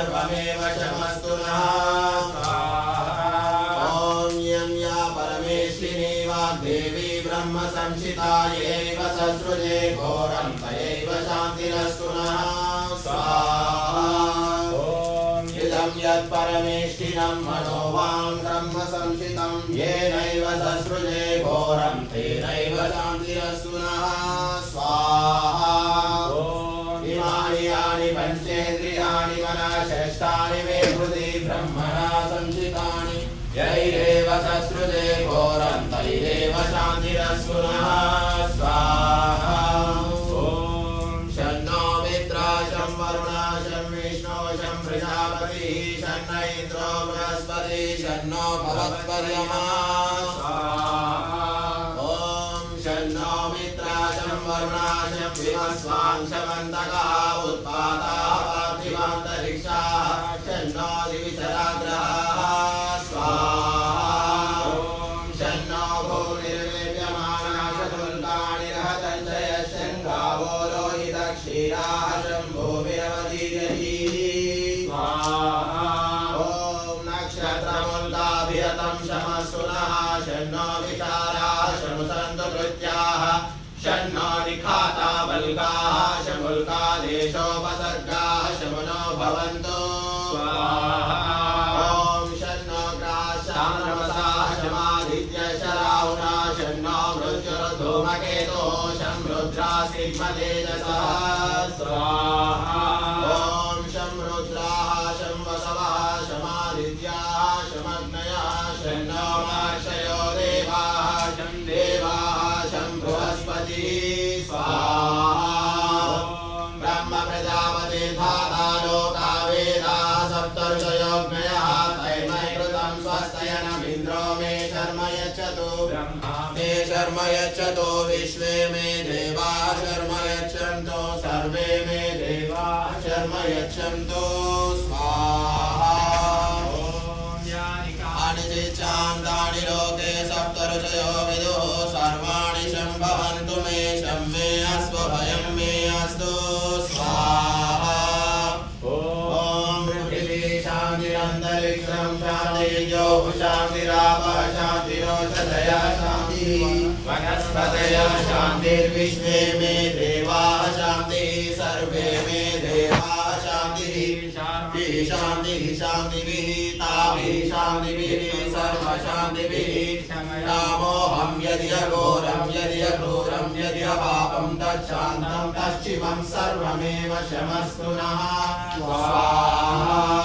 सर्वमेव शमस्तु नः ॐ यं या परमेश्विनी वाग्देवी ब्रह्म संशिता येव ससृजे घोरं तयैव शान्तिरस्तु नः स्वाहा इदं यत् परमेष्ठिनं मनोवां ब्रह्म संशितं येनैव ससृजे घोरं तेनैव शान्तिरस्तु नः स्वाहा इमानि यानि पञ्चेन्द्रियाणि मनःषष्ठानि मे हृदि ब्रह्मणा संशितानि यैरेव ससृजे घोरं तैरेव शान्तिरस्तु नः स्वाहा ॐ शन्नो मित्रा शं वरुणा शं विष्णो शं प्रजापतिः शन्न इन्द्रो बृहस्पतिः शन्नो भवत्पर्यमा स्वाहा ॐ शन्नो मित्रा शं वरुणा शं विमस्वां शमन्तकः उत्पाताः पार्थिवान्तरिक्षाः शन्नो दिविचराग्रहाः शन्नो विचाराः शमुसन्तु कृत्याः शन्नो निखाता वल्गाः शमुल्कादेशोपसर्गाः शमुनो भवन्तु स्वाहा ॐ शन्नो ग्राशानमसाः शमादित्य शराहुना शन्नो मृत्युर्धूमकेतो शं रुद्रा सिंहतेजसः स्वाहा ॐ शं रुद्राः शं वसवः शमादित्याः शमग्नयः शन्नो मार्षयो देवाः शं बृहस्पतिः स्वाहा ब्रह्म प्रजापति धाता लोका वेदाः सप्तर्षयोऽग्नयः तैर्मय कृतं स्वस्तयनमिन्द्रो मे शर्म यच्छतु ब्रह्मा मे शर्म यच्छतु विश्वे मे देवाः शर्म यच्छन्तु सर्वे मे देवाः शर्म यच्छन्तु स्वाहा चान्दानि लोके सप्तऋषयो विदुः सर्वाणि शम्भवन्तु मे शं मे अस्व भयं मे अस्तु स्वाहा ॐ पृथिवी शान्तिरन्तरिक्षं शान्तिर्योः शान्तिरापः शान्तिरोषधयः शान्तिः वनस्पतयः शान्तिर्विश्वे मे देवाः शान्तिः सर्वे मे देवाः शान्तिः शान्तिः शान्तिः शान्तिभिः ताभिः शान्तिभिः सर्वशान्तिभिः रामोऽहं यदि अघोरं यदि अक्रूरं यदि अपापं तच्छान्तं तच्छिवं सर्वमेव शमस्तु नः स्वाहा